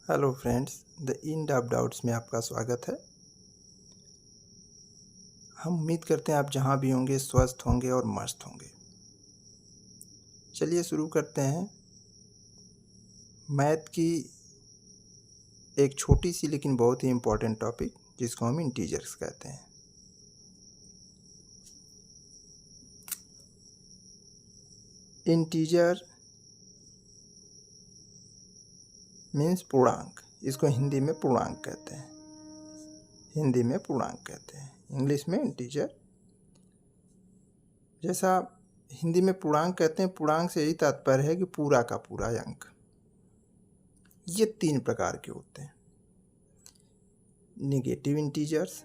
Hello friends, the end of doubts में आपका स्वागत है। हम उम्मीद करते हैं आप जहां भी होंगे स्वस्थ होंगे और मस्त होंगे। चलिए शुरू करते हैं। मैथ की एक छोटी सी लेकिन बहुत ही इम्पोर्टेंट टॉपिक जिसको हम इंटीजर्स कहते हैं। इंटीजर मीन्स पूर्णांक, इसको हिंदी में पूर्णांक कहते हैं। इंग्लिश में इंटीजर। जैसा हिंदी में पूर्णांक कहते हैं, पूर्णांक से यही तात्पर्य है कि पूरा का पूरा अंक। ये 3 प्रकार के होते हैं: negative integers,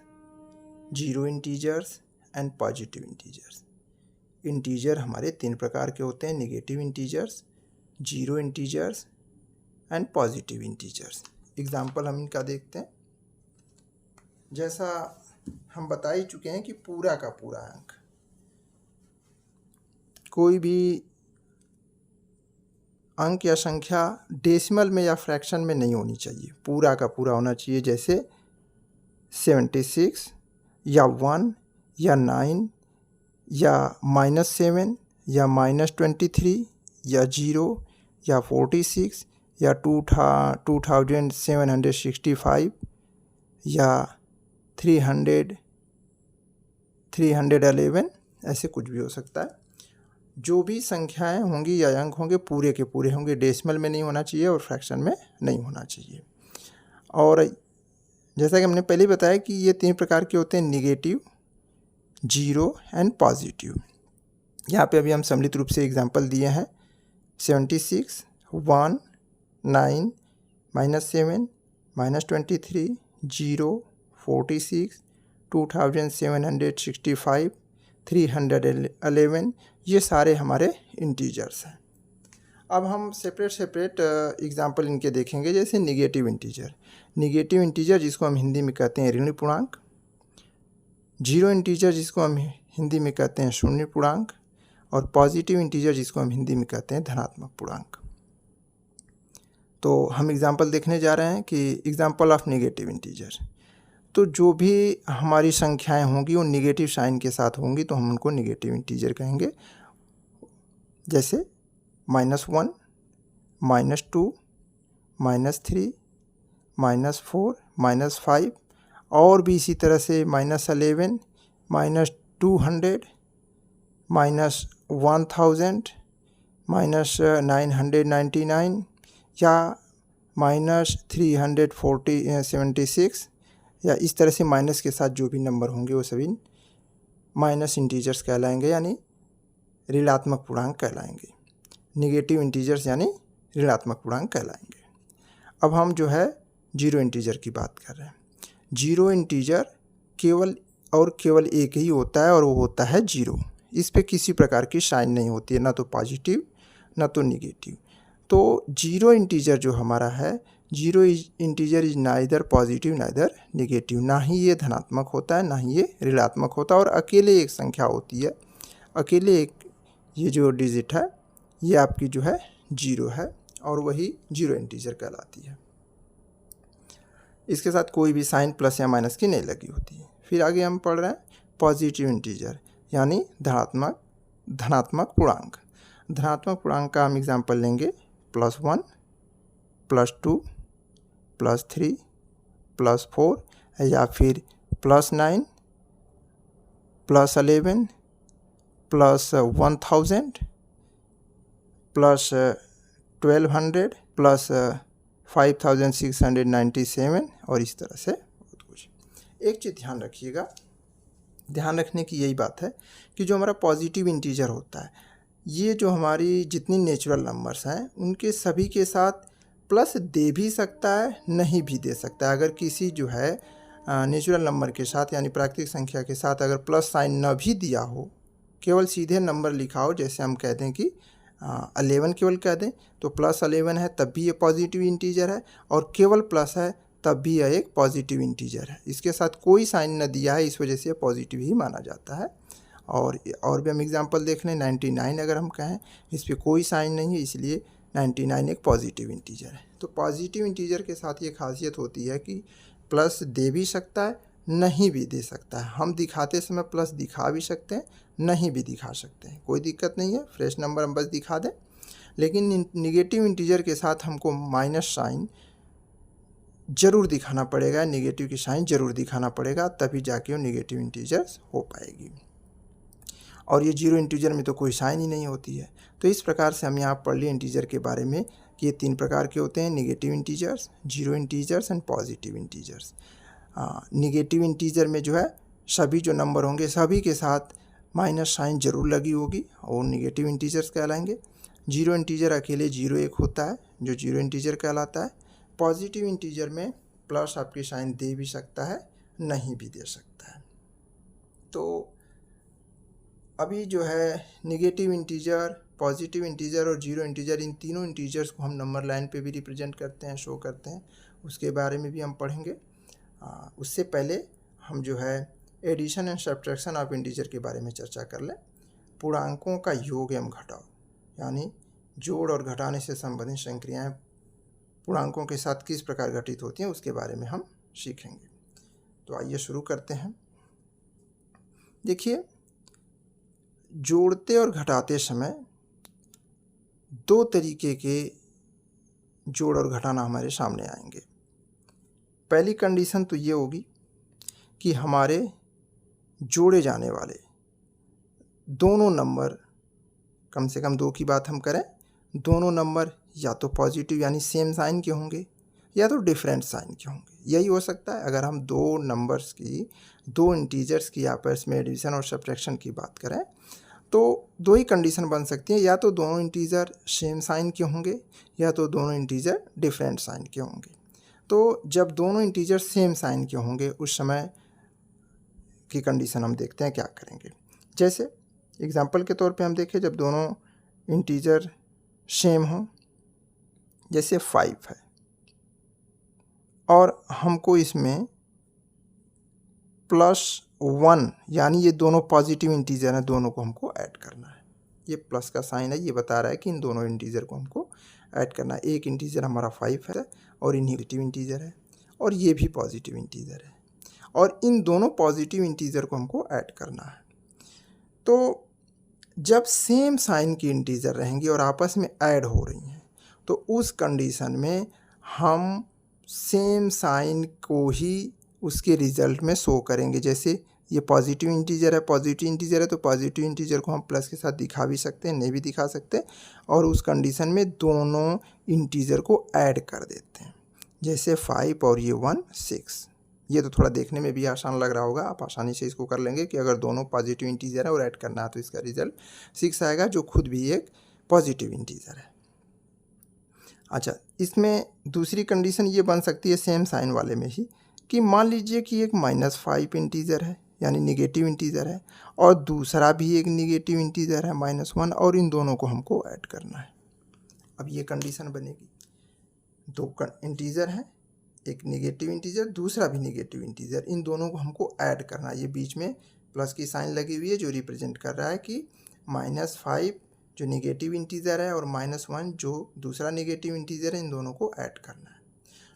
zero integers and positive integers. Integer हमारे 3 प्रकार के होते हैं: negative integers, zero integers and positive integers. Example हम इनका देखते हैं। जैसा हम बता ही चुके हैं कि पूरा का पूरा अंक, कोई भी अंक या संख्या डेसिमल में या फ्रैक्शन में नहीं होनी चाहिए, पूरा का पूरा होना चाहिए। जैसे 76 या 1 या 9 या -7 या -23 या 0 या 46 या 2765 या 311, ऐसे कुछ भी हो सकता है। जो भी संख्याएं होंगी या अंक होंगे पूरे के पूरे होंगे, डेसिमल में नहीं होना चाहिए और फ्रैक्शन में नहीं होना चाहिए। और जैसा कि हमने पहले बताया कि ये 3 प्रकार के होते हैं: निगेटिव, जीरो एंड पॉजिटिव। यहाँ पे अभी हम सम्मिलित रूप से एग्जांपल दिए हैं: 76, 1, 9, -7, -23, 0, 46, 2765, 311, ये सारे हमारे इंटीजर्स हैं। अब हम सेपरेट एग्जांपल इनके देखेंगे। जैसे निगेटिव इंटीजर जिसको हम हिंदी में कहते हैं ऋण पूर्णांक, जीरो इंटीजर जिसको हम हिंदी में कहते हैं शून्य पूर्णांक, और पॉजिटिव इंटीजर जिसको हम हिंदी में कहते हैं धनात्मक पूर्णांक। तो हम एग्जांपल देखने जा रहे हैं कि एग्जांपल ऑफ नेगेटिव इंटीजर। तो जो भी हमारी संख्याएं होंगी वो नेगेटिव साइन के साथ होंगी तो हम उनको नेगेटिव इंटीजर कहेंगे। जैसे -1, -2, -3, -4, -5, और भी इसी तरह से -11, -200, -1000, -999 या -376, या इस तरह से माइनस के साथ जो भी नंबर होंगे वो सभी माइनस इंटीजर्स कहलाएंगे, यानी ऋणात्मक पूर्णांक कहलाएंगे। नेगेटिव इंटीजर्स यानी ऋणात्मक पूर्णांक कहलाएंगे। अब हम जो है जीरो इंटीजर की बात कर रहे हैं। जीरो इंटीजर केवल एक ही होता है और वो होता है जीरो। इस पे किसी प्रकार की साइन नहीं होती है, ना तो पॉजिटिव ना तो निगेटिव। तो जीरो इंटीजर जो हमारा है, zero integer is neither positive neither negative. ना ही ये धनात्मक होता है ना ही ये ऋणात्मक होता है, और अकेले एक संख्या होती है, अकेले एक ये जो डिजिट है ये आपकी जो है जीरो है, और वही जीरो इंटीजर कहलाती है। इसके साथ कोई भी साइन प्लस या माइनस की नहीं लगी होती है। फिर आगे हम पढ़ रहे हैं पॉजिटिव इंटीजर यानी धनात्मक पूर्णांक। धनात्मक पूर्णांक का हम एग्जाम्पल लेंगे: +1, +2, +3, +4, या फिर +9, +11, +1000, +1200, +5697, और इस तरह से बहुत कुछ। एक चीज़ ध्यान रखिएगा, ध्यान रखने की यही बात है कि जो हमारा पॉजिटिव इंटीजर होता है, ये जो हमारी जितनी नेचुरल नंबर्स हैं उनके सभी के साथ प्लस दे भी सकता है, नहीं भी दे सकता है। अगर किसी जो है नेचुरल नंबर के साथ यानी प्राकृतिक संख्या के साथ अगर प्लस साइन न भी दिया हो, केवल सीधे नंबर लिखा हो, जैसे हम कह दें कि 11 केवल कह दें तो +11 है तब भी ये पॉजिटिव इंटीजर है, और केवल प्लस है तब भी यह एक पॉजिटिव इंटीजर है। इसके साथ कोई साइन न दिया है, इस वजह से पॉजिटिव ही माना जाता है। और भी हम एग्जांपल देख लें। 99 अगर हम कहें, इस पर कोई साइन नहीं है, इसलिए 99 एक पॉजिटिव इंटीजर है। तो पॉजिटिव इंटीजर के साथ ये खासियत होती है कि प्लस दे भी सकता है, नहीं भी दे सकता है। हम दिखाते समय प्लस दिखा भी सकते हैं, नहीं भी दिखा सकते हैं, कोई दिक्कत नहीं है, फ्रेश नंबर हम बस दिखा दें। लेकिन निगेटिव इंटीजर के साथ हमको माइनस साइन ज़रूर दिखाना पड़ेगा, निगेटिव की साइन ज़रूर दिखाना पड़ेगा, तभी जाके वो निगेटिव इंटीजर्स हो पाएगी। और ये जीरो इंटीजर में तो कोई साइन ही नहीं होती है। तो इस प्रकार से हम यहाँ पढ़ लिए इंटीजर के बारे में कि ये 3 प्रकार के होते हैं, negative integers, zero integers and positive integers. Negative integer में जो है सभी जो नंबर होंगे सभी के साथ माइनस साइन जरूर लगी होगी और निगेटिव इंटीजर्स कहलाएंगे। जीरो इंटीजर अकेले 0 1 होता है जो जीरो इंटीजर कहलाता है। पॉजिटिव इंटीजर में प्लस आपकी साइन दे भी सकता है, नहीं भी दे सकता है। तो अभी जो है निगेटिव इंटीजर, पॉजिटिव इंटीजर और जीरो इंटीजर, इन तीनों इंटीजर्स को हम नंबर लाइन पे भी रिप्रेजेंट करते हैं, शो करते हैं, उसके बारे में भी हम पढ़ेंगे। उससे पहले हम जो है addition and subtraction of integer के बारे में चर्चा कर लें। पूर्णांकों का योग एवं घटाव, यानी जोड़ और घटाने से संबंधित संक्रियाएं पूर्णांकों के साथ किस प्रकार घटित होती हैं उसके बारे में हम सीखेंगे। तो आइए शुरू करते हैं। देखिए, जोड़ते और घटाते समय 2 तरीके के जोड़ और घटाना हमारे सामने आएंगे। पहली कंडीशन तो ये होगी कि हमारे जोड़े जाने वाले दोनों नंबर, कम से कम 2 की बात हम करें, दोनों नंबर या तो पॉजिटिव यानी सेम साइन के होंगे या तो डिफरेंट साइन के होंगे। यही हो सकता है अगर हम 2 नंबर्स की, 2 इंटीजर्स की आपस में एडिशन और सब्ट्रैक्शन की बात करें तो 2 ही कंडीशन बन सकती हैं, या तो दोनों इंटीजर सेम साइन के होंगे या तो दोनों इंटीजर डिफरेंट साइन के होंगे। तो जब दोनों इंटीजर सेम साइन के होंगे उस समय की कंडीशन हम देखते हैं क्या करेंगे। जैसे एग्जांपल के तौर पे हम देखें, जब दोनों इंटीजर सेम हो, जैसे 5 है और हमको इसमें +1 यानी ये दोनों पॉजिटिव इंटीजर हैं, दोनों को हमको ऐड करना है। ये प्लस का साइन है, ये बता रहा है कि इन दोनों इंटीजर को हमको ऐड करना है। एक इंटीजर हमारा 5 है और ये नेगेटिव इंटीजर है और ये भी पॉजिटिव इंटीजर है और इन दोनों पॉजिटिव इंटीजर को हमको ऐड करना है। तो जब सेम साइन की इंटीजर रहेंगी और आपस में ऐड हो रही हैं तो उस कंडीशन में हम सेम साइन को ही उसके रिजल्ट में शो करेंगे। जैसे ये पॉजिटिव इंटीजर है, पॉजिटिव इंटीजर है तो पॉजिटिव इंटीजर को हम प्लस के साथ दिखा भी सकते हैं, नहीं भी दिखा सकते, और उस कंडीशन में दोनों इंटीजर को ऐड कर देते हैं। जैसे 5 और ये 1 6। ये तो थोड़ा देखने में भी आसान लग रहा होगा, आप आसानी से इसको कर लेंगे कि अगर दोनों पॉजिटिव इंटीजर है और ऐड करना है तो इसका रिजल्ट 6 आएगा, जो खुद भी एक पॉजिटिव इंटीजर है। अच्छा, इसमें दूसरी कंडीशन ये बन सकती है सेम साइन वाले में ही कि मान लीजिए कि एक -5 इंटीजर है यानी निगेटिव इंटीजर है और दूसरा भी एक निगेटिव इंटीजर है -1, और इन दोनों को हमको ऐड करना है। अब ये कंडीशन बनेगी, 2 इंटीजर हैं, एक निगेटिव इंटीजर दूसरा भी निगेटिव इंटीजर, इन दोनों को हमको ऐड करना है। ये बीच में प्लस की साइन लगी हुई है जो रिप्रेजेंट कर रहा है कि -5 जो निगेटिव इंटीजर है और -1 जो दूसरा निगेटिव इंटीजर है, इन दोनों को ऐड करना है।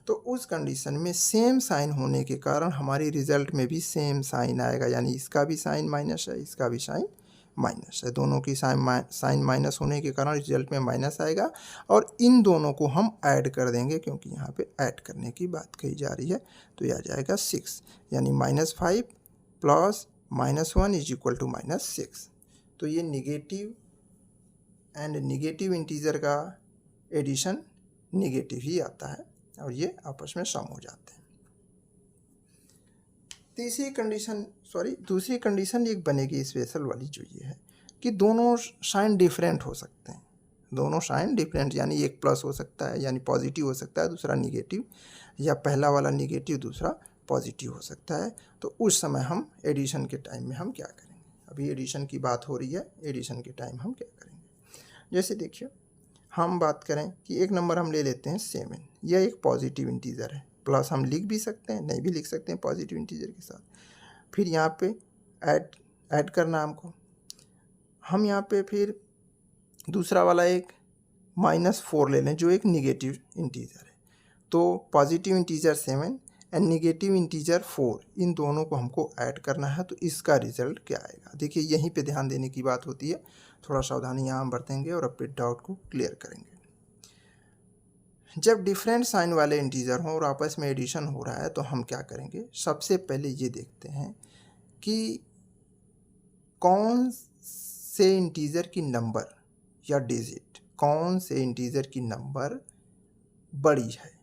तो उस कंडीशन में सेम साइन होने के कारण हमारी रिजल्ट में भी सेम साइन आएगा, यानी इसका भी साइन माइनस है, इसका भी साइन माइनस है, दोनों की साइन माइनस होने के कारण रिजल्ट में माइनस आएगा और इन दोनों को हम ऐड कर देंगे क्योंकि यहाँ पे ऐड करने की बात कही जा रही है। तो यह आ जाएगा 6, यानी -5 प्लस -1 इज इक्वल टू -6। तो ये निगेटिव एंड निगेटिव इंटीजर का एडिशन निगेटिव ही आता है और ये आपस में सम हो जाते हैं। दूसरी कंडीशन एक बनेगी स्पेशल वाली, जो ये है कि दोनों साइन डिफरेंट हो सकते हैं। दोनों साइन डिफरेंट यानी एक प्लस हो सकता है यानी पॉजिटिव हो सकता है, दूसरा निगेटिव, या पहला वाला निगेटिव दूसरा पॉजिटिव हो सकता है। तो उस समय हम एडिशन के टाइम में हम क्या करेंगे, अभी एडिशन की बात हो रही है, एडिशन के टाइम हम क्या करेंगे। जैसे देखिए, हम बात करें कि एक नंबर हम ले लेते हैं 7, यह एक पॉजिटिव इंटीजर है, प्लस हम लिख भी सकते हैं, नहीं भी लिख सकते हैं पॉजिटिव इंटीजर के साथ। फिर यहाँ पे ऐड करना हमको, हम यहाँ पे फिर दूसरा वाला एक -4 ले लें जो एक निगेटिव इंटीजर है। तो positive integer 7 and negative integer 4, इन दोनों को हमको ऐड करना है, तो इसका रिजल्ट क्या आएगा। देखिए यहीं पे ध्यान देने की बात होती है, थोड़ा सावधानी यहाँ हम बरतेंगे और अपने डाउट को क्लियर करेंगे। जब डिफरेंट साइन वाले इंटीजर हों और आपस में एडिशन हो रहा है तो हम क्या करेंगे, सबसे पहले ये देखते हैं कि कौन से इंटीजर की नंबर या डिजिट, कौन से इंटीजर की नंबर बड़ी है,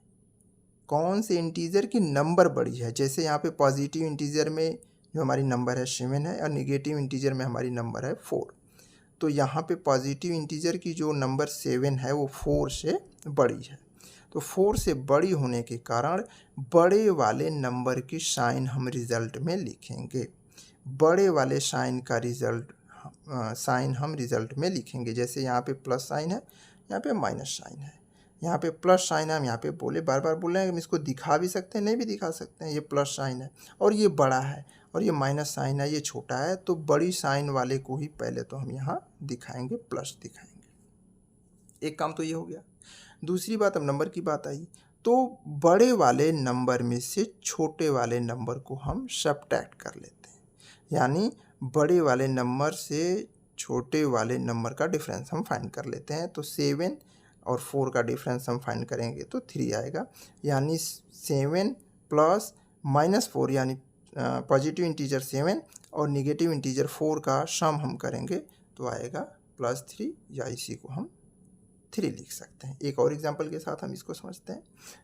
कौन से इंटीजर की नंबर बड़ी है। जैसे यहाँ पे पॉजिटिव इंटीजर में जो हमारी नंबर है 7 है और निगेटिव इंटीजर में हमारी नंबर है 4। तो यहाँ पे पॉजिटिव इंटीजर की जो नंबर 7 है वो 4 से बड़ी है। तो 4 से बड़ी होने के कारण बड़े वाले नंबर की साइन हम रिज़ल्ट में लिखेंगे। बड़े वाले साइन का साइन हम रिज़ल्ट में लिखेंगे। जैसे यहाँ पे प्लस साइन है, यहाँ पे माइनस साइन है। यहाँ पे प्लस साइन है, हम यहाँ पे बार बार बोल रहे हैं, हम इसको दिखा भी सकते हैं, नहीं भी दिखा सकते हैं। ये प्लस साइन है और ये बड़ा है, और ये माइनस साइन है, ये छोटा है। तो बड़ी साइन वाले को ही पहले तो हम यहाँ दिखाएंगे, प्लस दिखाएंगे। एक काम तो ये हो गया। दूसरी बात, अब नंबर की बात आई, तो बड़े वाले नंबर में से छोटे वाले नंबर को हम सब्ट्रैक्ट कर लेते हैं, यानी बड़े वाले नंबर से छोटे वाले नंबर का डिफरेंस हम फाइंड कर लेते हैं। तो 7 और 4 का डिफरेंस हम फाइंड करेंगे तो 3 आएगा, यानी 7 प्लस -4, यानी पॉजिटिव इंटीजर 7 और निगेटिव इंटीजर 4 का सम हम करेंगे तो आएगा +3, या इसी को हम 3 लिख सकते हैं। एक और एग्जांपल के साथ हम इसको समझते हैं।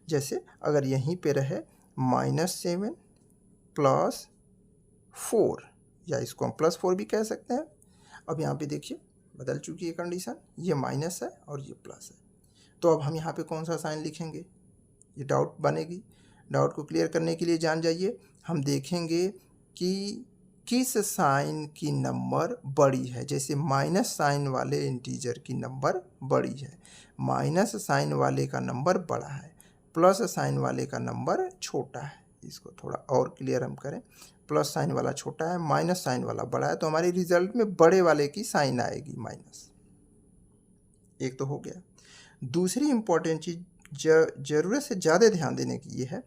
जैसे अगर यहीं पे रहे -7 प्लस 4, या इसको हम +4 भी कह सकते हैं। अब यहाँ पे देखिए बदल चुकी है कंडीशन, ये माइनस है और ये प्लस है। तो अब हम यहाँ पे कौन सा साइन लिखेंगे, ये डाउट बनेगी। डाउट को क्लियर करने के लिए जान जाइए, हम देखेंगे कि किस साइन की नंबर बड़ी है। जैसे माइनस साइन वाले इंटीजर की नंबर बड़ी है, माइनस साइन वाले का नंबर बड़ा है, प्लस साइन वाले का नंबर छोटा है। इसको थोड़ा और क्लियर हम करें, प्लस साइन वाला छोटा है, माइनस साइन वाला बड़ा है, तो हमारे रिजल्ट में बड़े वाले की साइन आएगी माइनस। एक तो हो गया। दूसरी इंपॉर्टेंट चीज़ ज़रूरत से ज़्यादा ध्यान देने की ये है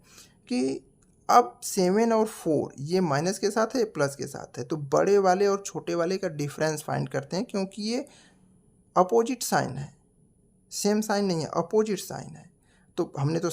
कि अब 7 और 4 ये माइनस के साथ है, प्लस के साथ है, तो बड़े वाले और छोटे वाले का डिफरेंस फाइंड करते हैं, क्योंकि ये अपोजिट साइन है, सेम साइन नहीं है, अपोजिट साइन है। तो हमने तो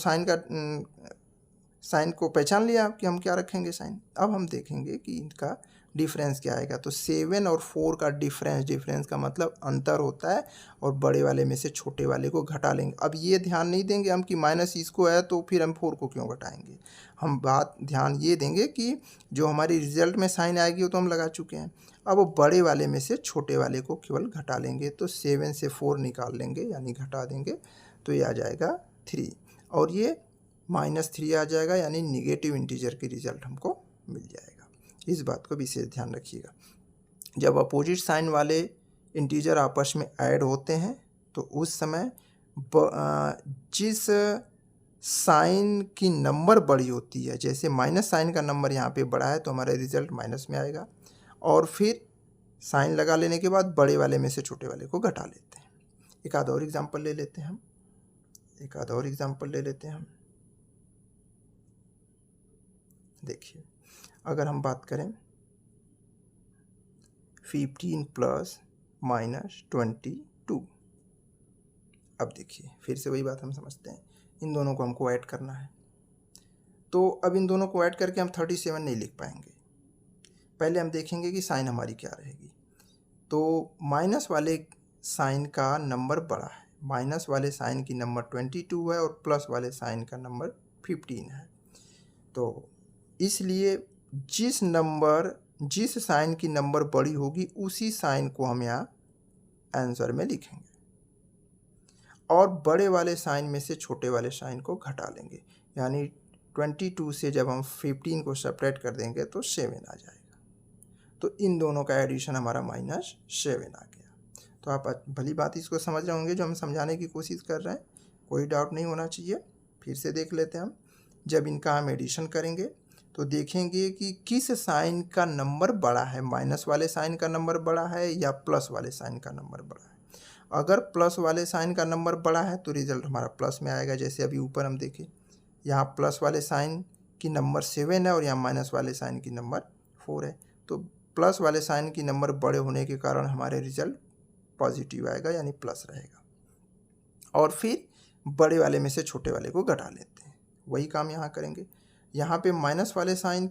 साइन को पहचान लिया कि हम क्या रखेंगे साइन। अब हम देखेंगे कि इनका डिफरेंस क्या आएगा। तो 7 और 4 का डिफरेंस का मतलब अंतर होता है, और बड़े वाले में से छोटे वाले को घटा लेंगे। अब ये ध्यान नहीं देंगे हम कि माइनस इसको है तो फिर हम 4 को क्यों घटाएंगे। हम ध्यान ये देंगे कि जो हमारी रिजल्ट में साइन आएगी वो तो हम लगा चुके हैं, अब वो बड़े वाले में से छोटे वाले को केवल घटा लेंगे। तो 7 से 4 निकाल लेंगे, यानी घटा देंगे, तो ये आ जाएगा 3, और ये -3 आ जाएगा, यानी निगेटिव इंटीजर की रिजल्ट हमको मिल जाएगा। इस बात को विशेष ध्यान रखिएगा। जब अपोजिट साइन वाले इंटीजर आपस में ऐड होते हैं तो उस समय जिस साइन की नंबर बड़ी होती है, जैसे माइनस साइन का नंबर यहाँ पे बड़ा है तो हमारा रिजल्ट माइनस में आएगा, और फिर साइन लगा लेने के बाद बड़े वाले में से छोटे वाले को घटा लेते हैं। एक आध और एग्जाम्पल ले लेते हैं हम। देखिए, अगर हम बात करें 15 प्लस -22, अब देखिए फिर से वही बात हम समझते हैं, इन दोनों को हमको ऐड करना है। तो अब इन दोनों को ऐड करके हम 37 नहीं लिख पाएंगे, पहले हम देखेंगे कि साइन हमारी क्या रहेगी। तो माइनस वाले साइन का नंबर बड़ा है, माइनस वाले साइन की नंबर 22 है और प्लस वाले साइन का नंबर 15 है। तो इसलिए जिस साइन की नंबर बड़ी होगी उसी साइन को हम यहाँ आंसर में लिखेंगे, और बड़े वाले साइन में से छोटे वाले साइन को घटा लेंगे, यानी 22 से जब हम 15 को सेपरेट कर देंगे तो 7 आ जाएगा। तो इन दोनों का एडिशन हमारा -7 आ गया। तो आप भली बात इसको समझ रहे होंगे जो हम समझाने की कोशिश कर रहे हैं, कोई डाउट नहीं होना चाहिए। फिर से देख लेते हैं हम, जब इनका हम एडिशन करेंगे तो देखेंगे कि किस साइन का नंबर बड़ा है, माइनस वाले साइन का नंबर बड़ा है या प्लस वाले साइन का नंबर बड़ा है। अगर प्लस वाले साइन का नंबर बड़ा है तो रिजल्ट हमारा प्लस में आएगा। जैसे अभी ऊपर हम देखें, यहाँ प्लस वाले साइन की नंबर 7 है और यहाँ माइनस वाले साइन की नंबर 4 है। तो प्लस वाले साइन की नंबर बड़े होने के कारण हमारे रिजल्ट पॉजिटिव आएगा, यानी प्लस रहेगा। और फिर बड़े वाले में से छोटे वाले को घटा लेते हैं, वही काम यहाँ करेंगे। यहाँ पे माइनस वाले साइन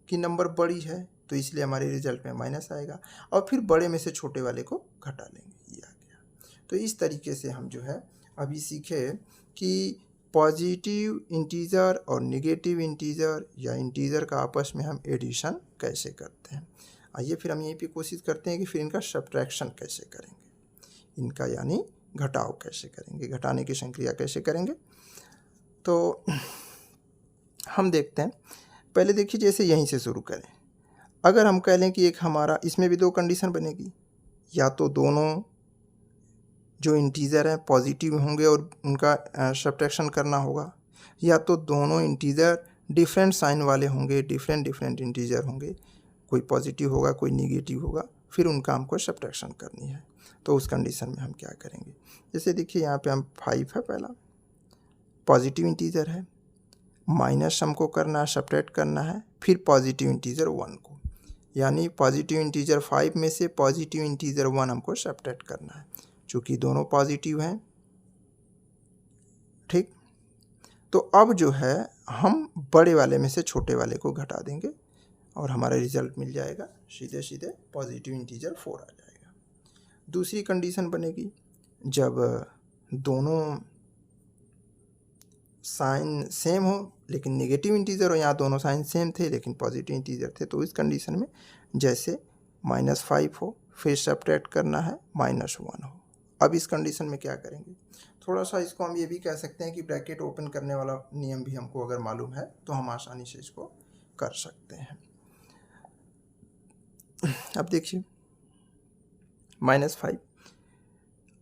की नंबर बड़ी है तो इसलिए हमारे रिजल्ट में माइनस आएगा, और फिर बड़े में से छोटे वाले को घटा लेंगे, ये आ गया। तो इस तरीके से हम जो है अभी सीखे कि पॉजिटिव इंटीजर और नेगेटिव इंटीजर या इंटीजर का आपस में हम एडिशन कैसे करते हैं। आइए फिर हम यहीं पे कोशिश करते हैं कि फिर इनका सब्ट्रैक्शन कैसे करेंगे, इनका यानी घटाव कैसे करेंगे, घटाने की संक्रिया कैसे करेंगे। तो हम देखते हैं, पहले देखिए जैसे यहीं से शुरू करें। अगर हम कह लें कि एक हमारा, इसमें भी दो कंडीशन बनेगी, या तो दोनों जो इंटीजर हैं पॉजिटिव होंगे और उनका सब्ट्रैक्शन करना होगा, या तो दोनों इंटीजर डिफरेंट साइन वाले होंगे, डिफरेंट इंटीजर होंगे, कोई पॉजिटिव होगा कोई निगेटिव होगा, फिर उनका हमको सब्ट्रैक्शन करनी है। तो उस कंडीशन में हम क्या करेंगे, जैसे देखिए यहाँ पे हम 5 है, पहला पॉजिटिव इंटीजर है, माइनस हमको करना है, सब्ट्रैक्ट करना है, फिर पॉजिटिव इंटीजर 1 को, यानी पॉजिटिव इंटीजर 5 में से पॉजिटिव इंटीजर 1 हमको सब्ट्रैक्ट करना है, चूँकि दोनों पॉजिटिव हैं। ठीक, तो अब जो है हम बड़े वाले में से छोटे वाले को घटा देंगे और हमारा रिजल्ट मिल जाएगा, सीधे सीधे पॉजिटिव इंटीजर 4 आ जाएगा। दूसरी कंडीशन बनेगी, जब दोनों साइन सेम हो लेकिन नेगेटिव इंटीजर हो, यहाँ दोनों साइन सेम थे लेकिन पॉजिटिव इंटीजर थे, तो इस कंडीशन में जैसे -5 हो, फिर सब्ट्रैक्ट करना है -1 हो। अब इस कंडीशन में क्या करेंगे, थोड़ा सा इसको हम ये भी कह सकते हैं कि ब्रैकेट ओपन करने वाला नियम भी हमको अगर मालूम है तो हम आसानी से इसको कर सकते हैं। अब देखिए -5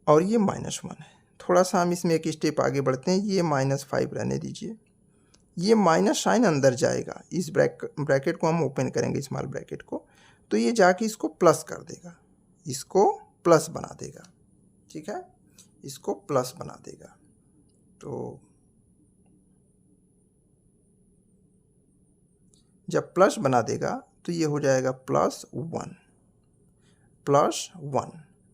और ये -1 है, थोड़ा सा हम इसमें एक स्टेप आगे बढ़ते हैं, ये -5 रहने दीजिए, ये माइनस साइन अंदर जाएगा, इस ब्रैकेट को हम ओपन करेंगे, स्मॉल ब्रैकेट को, तो ये जाके इसको प्लस कर देगा, इसको प्लस बना देगा। ठीक है, इसको प्लस बना देगा। तो जब प्लस बना देगा तो ये हो जाएगा +1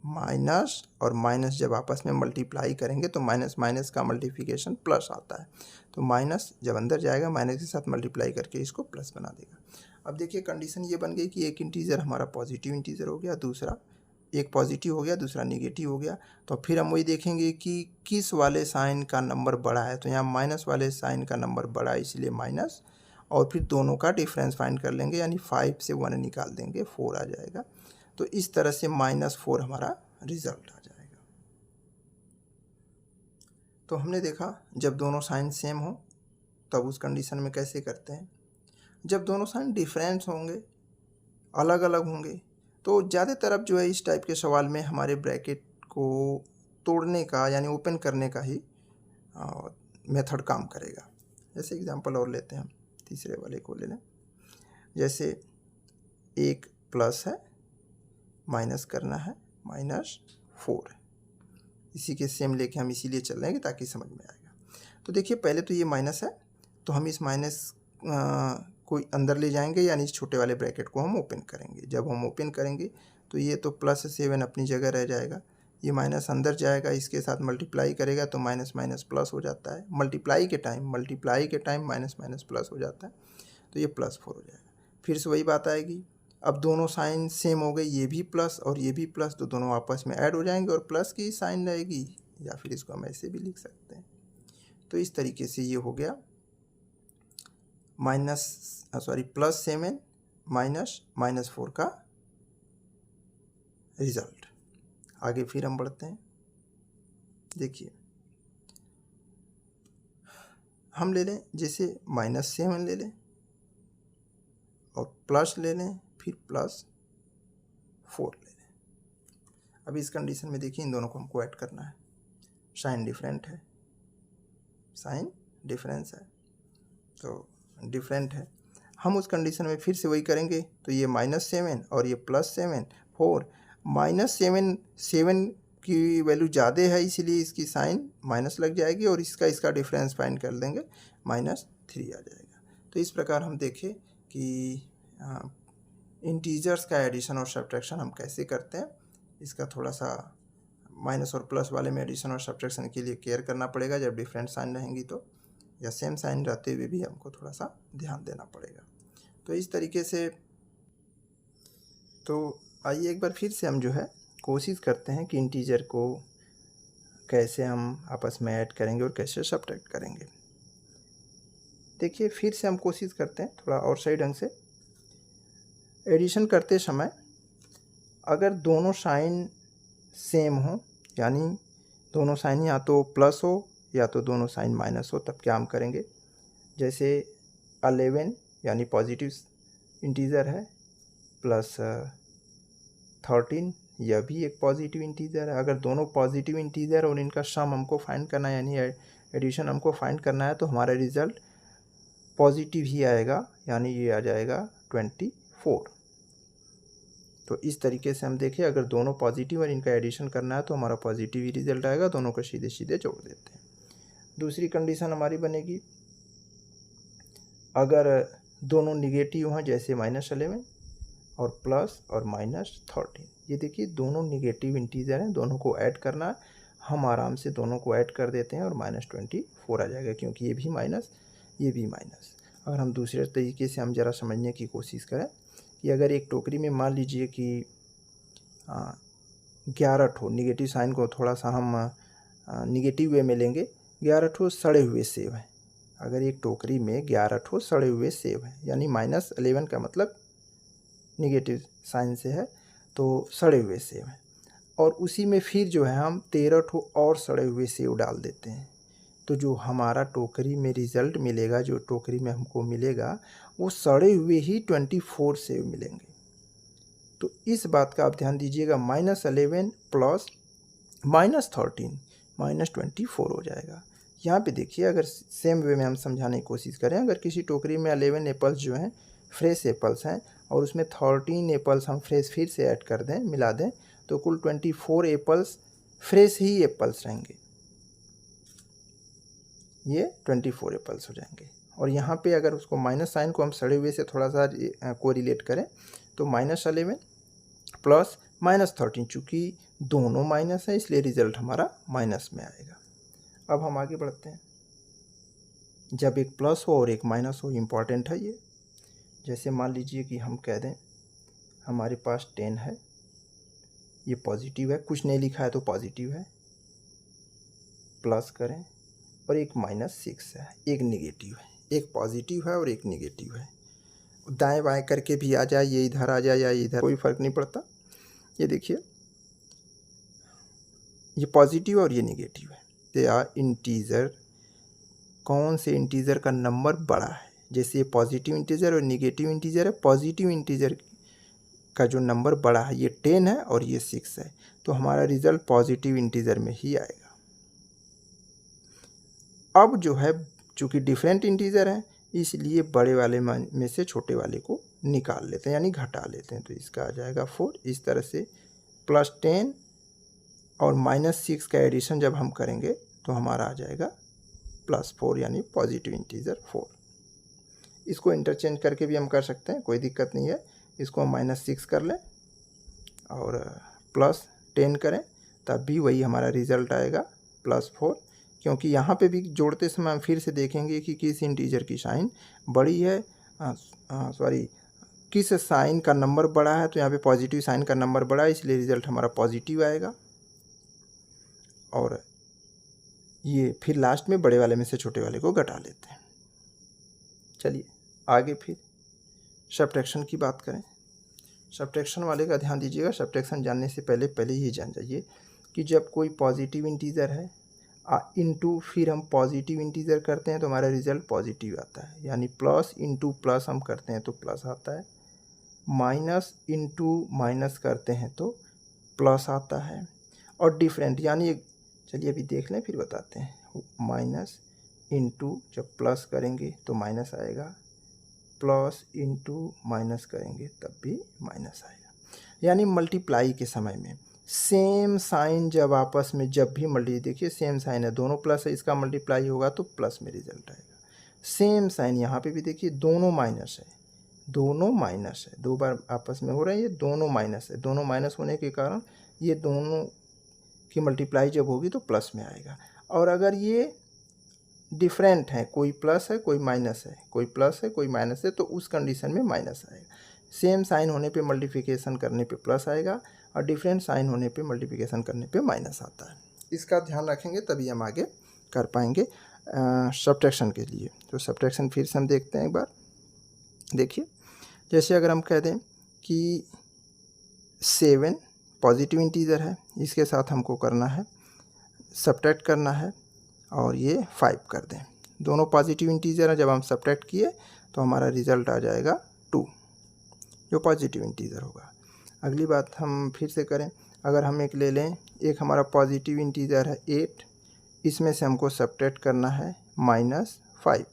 माइनस और माइनस जब आपस में मल्टीप्लाई करेंगे तो माइनस माइनस का मल्टीप्लिकेशन प्लस आता है, तो माइनस जब अंदर जाएगा माइनस के साथ मल्टीप्लाई करके इसको प्लस बना देगा। अब देखिए कंडीशन ये बन गई कि एक इंटीजर हमारा पॉजिटिव इंटीजर हो गया, दूसरा एक पॉजिटिव हो गया, दूसरा नेगेटिव हो गया। तो फिर हम वही देखेंगे कि किस वाले साइन का नंबर बड़ा है, तो यहाँ माइनस वाले साइन का नंबर बड़ा है इसलिए माइनस, और फिर दोनों का डिफरेंस फाइंड कर लेंगे, यानी 5 से 1 निकाल देंगे, 4 आ जाएगा। तो इस तरह से -4 हमारा रिजल्ट आ जाएगा। तो हमने देखा जब दोनों साइन सेम हो तब उस कंडीशन में कैसे करते हैं, जब दोनों साइन डिफरेंस होंगे, अलग अलग होंगे, तो ज़्यादातर अब जो है इस टाइप के सवाल में हमारे ब्रैकेट को तोड़ने का यानी ओपन करने का ही मेथड काम करेगा। जैसे एग्जांपल और लेते हैं, हम तीसरे वाले को ले लें, जैसे एक प्लस है, माइनस करना है, -4 है, इसी के सेम लेके हम इसीलिए चल रहे हैं ताकि समझ में आएगा। तो देखिए पहले तो ये माइनस है, तो हम इस माइनस को अंदर ले जाएंगे, यानी इस छोटे वाले ब्रैकेट को हम ओपन करेंगे। जब हम ओपन करेंगे तो ये तो +7 अपनी जगह रह जाएगा, ये माइनस अंदर जाएगा, इसके साथ मल्टीप्लाई करेगा तो माइनस माइनस प्लस हो जाता है, मल्टीप्लाई के टाइम माइनस माइनस प्लस हो जाता है, तो ये +4 हो जाएगा। फिर से वही बात आएगी, अब दोनों साइन सेम हो गए, ये भी प्लस और ये भी प्लस, तो दोनों आपस में ऐड हो जाएंगे और प्लस की साइन रहेगी, या फिर इसको हम ऐसे भी लिख सकते हैं। तो इस तरीके से ये हो गया +7 -4 का रिजल्ट। आगे फिर हम बढ़ते हैं, देखिए हम ले लें जैसे -7 ले लें और प्लस ले लें, फिर +4 ले लें। अब इस कंडीशन में देखिए इन दोनों को हमको ऐड करना है, साइन डिफरेंट है, साइन डिफरेंस है, तो डिफरेंट है। हम उस कंडीशन में फिर से वही करेंगे, तो ये -7 और ये +7 4, -7 7 की वैल्यू ज़्यादा है इसलिए इसकी साइन माइनस लग जाएगी और इसका डिफरेंस फाइंड कर देंगे, -3 आ जाएगा। तो इस प्रकार हम देखें कि इंटीजर्स का एडिशन और सब्ट्रैक्शन हम कैसे करते हैं। इसका थोड़ा सा माइनस और प्लस वाले में एडिशन और सब्ट्रैक्शन के लिए केयर करना पड़ेगा जब डिफरेंट साइन रहेंगी तो, या सेम साइन रहते हुए भी हमको थोड़ा सा ध्यान देना पड़ेगा। तो इस तरीके से तो आइए एक बार फिर से हम जो है कोशिश करते हैं कि इंटीजर को कैसे हम आपस में ऐड करेंगे और कैसे सब्ट्रैक्ट करेंगे। देखिए फिर से हम कोशिश करते हैं थोड़ा और सही ढंग से। एडिशन करते समय अगर दोनों साइन सेम हो, यानी दोनों साइन या तो प्लस हो या तो दोनों साइन माइनस हो, तब क्या हम करेंगे। जैसे 11 यानी पॉजिटिव इंटीजर है प्लस 13, यह भी एक पॉजिटिव इंटीजर है। अगर दोनों पॉजिटिव इंटीजर और इनका सम हमको फाइंड करना है, यानी एडिशन हमको फाइंड करना है, तो हमारा रिजल्ट पॉजिटिव ही आएगा, यानी ये आ जाएगा 24। तो इस तरीके से हम देखें, अगर दोनों पॉजिटिव और इनका एडिशन करना है तो हमारा पॉजिटिव ही रिजल्ट आएगा। दोनों को सीधे सीधे जोड़ देते हैं। दूसरी कंडीशन हमारी बनेगी, अगर दोनों निगेटिव हैं, जैसे -11 और प्लस और -13। ये देखिए दोनों निगेटिव इंटीजर हैं, दोनों को ऐड करना है। हम आराम से दोनों को ऐड कर देते हैं और -24 आ जाएगा, क्योंकि ये भी माइनस ये भी माइनस। अगर हम दूसरे तरीके से हम ज़रा समझने की कोशिश करें कि अगर एक टोकरी में मान लीजिए कि 11 ठो, निगेटिव साइन को थोड़ा सा हम निगेटिव वे में लेंगे, 11 ठो सड़े हुए सेब हैं। अगर एक टोकरी में 11 ठो सड़े हुए सेब हैं, यानी -11 का मतलब निगेटिव साइन से है, तो सड़े हुए सेब हैं, और उसी में फिर जो है हम 13 ठो और सड़े हुए सेब डाल देते हैं, तो जो हमारा टोकरी में रिज़ल्ट मिलेगा, जो टोकरी में हमको मिलेगा, वो सड़े हुए ही 24 सेब मिलेंगे। तो इस बात का आप ध्यान दीजिएगा, -11 प्लस -13 -24 हो जाएगा। यहाँ पे देखिए, अगर सेम वे में हम समझाने की कोशिश करें, अगर किसी टोकरी में 11 एप्पल्स जो हैं फ्रेश एप्पल्स हैं और उसमें 13 एप्पल्स हम फ्रेश फिर से ऐड कर दें, मिला दें, तो कुल 24 एप्पल्स फ्रेश ही एप्पल्स रहेंगे। ये 24 एप्पल्स हो जाएंगे। और यहाँ पे अगर उसको माइनस साइन को हम सड़े हुए से थोड़ा सा कोरिलेट करें, तो -11 प्लस -13, चूँकि दोनों माइनस है इसलिए रिजल्ट हमारा माइनस में आएगा। अब हम आगे बढ़ते हैं। जब एक प्लस हो और एक माइनस हो, इम्पॉर्टेंट है ये। जैसे मान लीजिए कि हम कह दें हमारे पास 10 है, ये पॉजिटिव है, कुछ नहीं लिखा है तो पॉजिटिव है, प्लस करें, और एक -6 है, एक निगेटिव है, एक पॉजिटिव है और एक निगेटिव है। दाएं बाएं करके भी आ जाए, ये इधर आ जाए या इधर, कोई फ़र्क नहीं पड़ता। ये देखिए, ये पॉजिटिव और ये निगेटिव है। They are integer. कौन से इंटीजर का नंबर बड़ा है? जैसे ये पॉजिटिव इंटीजर और निगेटिव इंटीजर है, पॉजिटिव इंटीजर का जो नंबर बड़ा है, ये 10 है और ये 6 है, तो हमारा रिजल्ट पॉजिटिव इंटीजर में ही आएगा। अब जो है, चूँकि डिफरेंट इंटीजर हैं, इसलिए बड़े वाले में से छोटे वाले को निकाल लेते हैं, यानी घटा लेते हैं, तो इसका आ जाएगा 4। इस तरह से +10 और -6 का एडिशन जब हम करेंगे तो हमारा आ जाएगा +4, यानी पॉजिटिव इंटीजर 4। इसको इंटरचेंज करके भी हम कर सकते हैं, कोई दिक्कत नहीं है। इसको हम -6 कर लें और +10 करें, तब भी वही हमारा रिजल्ट आएगा +4, क्योंकि यहाँ पे भी जोड़ते समय हम फिर से देखेंगे कि किस इंटीजर की साइन बड़ी है, किस साइन का नंबर बड़ा है, तो यहाँ पे पॉजिटिव साइन का नंबर बड़ा है, इसलिए रिजल्ट हमारा पॉजिटिव आएगा। और ये फिर लास्ट में बड़े वाले में से छोटे वाले को घटा लेते हैं। चलिए आगे फिर सब्ट्रैक्शन की बात करें। सब्ट्रैक्शन वाले का ध्यान दीजिएगा। सब्ट्रैक्शन जानने से पहले ये जान जाइए कि जब कोई पॉजिटिव इंटीजर है इनटू फिर हम पॉजिटिव इंटीजर करते हैं तो हमारा रिजल्ट पॉजिटिव आता है, यानी प्लस इंटू प्लस हम करते हैं तो प्लस आता है, माइनस इंटू माइनस करते हैं तो प्लस आता है, और डिफरेंट यानी चलिए अभी देख लें फिर बताते हैं। माइनस इंटू जब प्लस करेंगे तो माइनस आएगा, प्लस इंटू माइनस करेंगे तब भी माइनस आएगा। यानी मल्टीप्लाई के समय में सेम साइन जब आपस में जब भी देखिए सेम साइन है, दोनों प्लस है, इसका मल्टीप्लाई होगा तो प्लस में रिजल्ट आएगा। सेम साइन यहाँ पे भी देखिए दोनों माइनस है, दोनों माइनस है, दो बार आपस में हो रहा है, ये दोनों माइनस है, दोनों माइनस होने के कारण ये दोनों की मल्टीप्लाई जब होगी तो प्लस में आएगा। और अगर ये डिफरेंट है, कोई प्लस है कोई माइनस है, कोई प्लस है कोई माइनस है, तो उस कंडीशन में माइनस आएगा। सेम साइन होने पे मल्टीप्लिकेशन करने पे प्लस आएगा और डिफरेंट साइन होने पे मल्टीप्लिकेशन करने पे माइनस आता है। इसका ध्यान रखेंगे तभी हम आगे कर पाएंगे सब्ट्रैक्शन के लिए। तो सब्ट्रैक्शन फिर से हम देखते हैं एक बार। देखिए जैसे अगर हम कह दें कि 7 पॉजिटिव इंटीजर है, इसके साथ हमको करना है सब्ट्रैक्ट करना है और ये 5 कर दें, दोनों पॉजिटिव इंटीजर है, जब हम सब्ट्रैक्ट किए तो हमारा रिजल्ट आ जाएगा 2 जो पॉजिटिव इंटीजर होगा। अगली बात हम फिर से करें, अगर हम एक ले लें, एक हमारा पॉजिटिव इंटीजर है 8, इसमें से हमको सब्ट्रैक्ट करना है -5।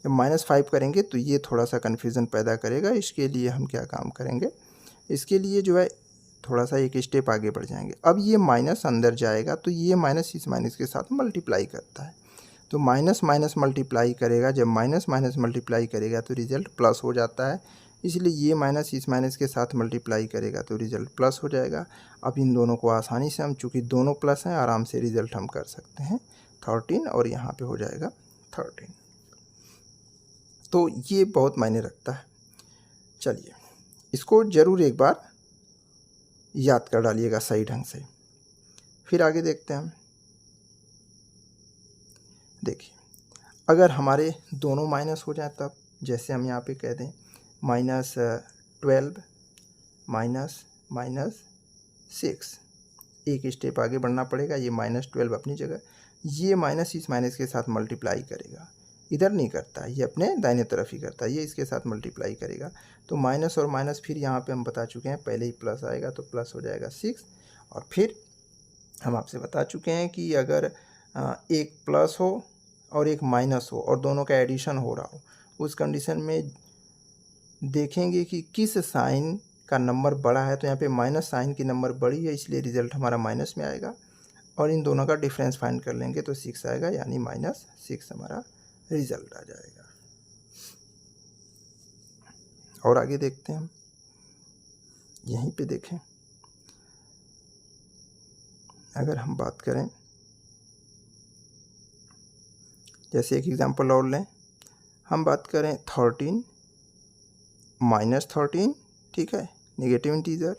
जब -5 करेंगे तो ये थोड़ा सा कन्फ्यूज़न पैदा करेगा। इसके लिए हम क्या काम करेंगे, इसके लिए जो है थोड़ा सा एक स्टेप आगे बढ़ जाएंगे। अब ये माइनस अंदर जाएगा तो ये माइनस इस माइनस के साथ मल्टीप्लाई करता है, तो माइनस माइनस मल्टीप्लाई करेगा, जब माइनस माइनस मल्टीप्लाई करेगा तो रिजल्ट प्लस हो जाता है, इसलिए ये माइनस इस माइनस के साथ मल्टीप्लाई करेगा तो रिजल्ट प्लस हो जाएगा। अब इन दोनों को आसानी से हम, चूँकि दोनों प्लस हैं, आराम से रिजल्ट हम कर सकते हैं 13 और यहाँ पे हो जाएगा 13। तो ये बहुत मायने रखता है। चलिए इसको ज़रूर एक बार याद कर डालिएगा सही ढंग से। फिर आगे देखते हैं हम। देखिए अगर हमारे दोनों माइनस हो जाए तब, जैसे हम यहाँ पे कह दें -12 -6, एक स्टेप आगे बढ़ना पड़ेगा। ये -12 अपनी जगह, ये माइनस इस माइनस के साथ मल्टीप्लाई करेगा, इधर नहीं करता, ये अपने दाहिने तरफ ही करता है, ये इसके साथ मल्टीप्लाई करेगा। तो माइनस और माइनस फिर यहाँ पे हम बता चुके हैं, पहले ही प्लस आएगा तो प्लस हो जाएगा 6। और फिर हम आपसे बता चुके हैं कि अगर एक प्लस हो और एक माइनस हो और दोनों का एडिशन हो रहा हो, उस कंडीशन में देखेंगे कि किस साइन का नंबर बड़ा है। तो यहाँ पे माइनस साइन की नंबर बड़ी है, इसलिए रिजल्ट हमारा माइनस में आएगा। और इन दोनों का डिफरेंस फाइंड कर लेंगे तो 6 आएगा, यानी -6 हमारा रिजल्ट आ जाएगा। और आगे देखते हैं हम, यहीं पे देखें, अगर हम बात करें, जैसे एक एग्जांपल और लें, हम बात करें 13 -13, ठीक है, नेगेटिव इंटीजर,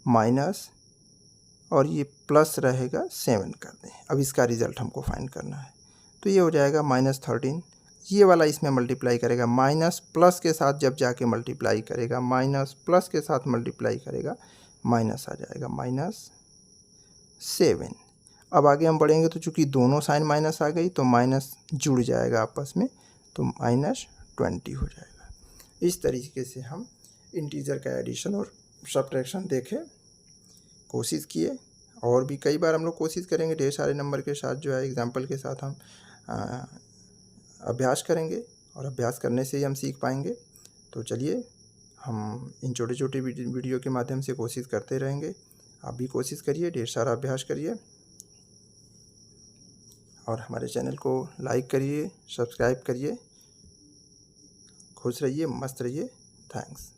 माइनस और ये प्लस रहेगा 7 कर दें। अब इसका रिजल्ट हमको फाइंड करना है, तो ये हो जाएगा -13, ये वाला इसमें मल्टीप्लाई करेगा, माइनस प्लस के साथ जब जाके मल्टीप्लाई करेगा, माइनस प्लस के साथ मल्टीप्लाई करेगा, माइनस आ जाएगा -7। अब आगे हम बढ़ेंगे तो चूंकि दोनों साइन माइनस आ गई तो माइनस जुड़ जाएगा आपस में, तो -20 हो जाएगा। इस तरीके से हम इंटीजर का एडिशन और सब्ट्रैक्शन देखें, कोशिश किए, और भी कई बार हम लोग कोशिश करेंगे ढेर सारे नंबर के साथ, जो है एग्जाम्पल के साथ हम अभ्यास करेंगे, और अभ्यास करने से ही हम सीख पाएंगे। तो चलिए हम इन छोटे छोटे वीडियो के माध्यम से कोशिश करते रहेंगे। आप भी कोशिश करिए, ढेर सारा अभ्यास करिए, और हमारे चैनल को लाइक करिए, सब्सक्राइब करिए। खुश रहिए, मस्त रहिए। थैंक्स।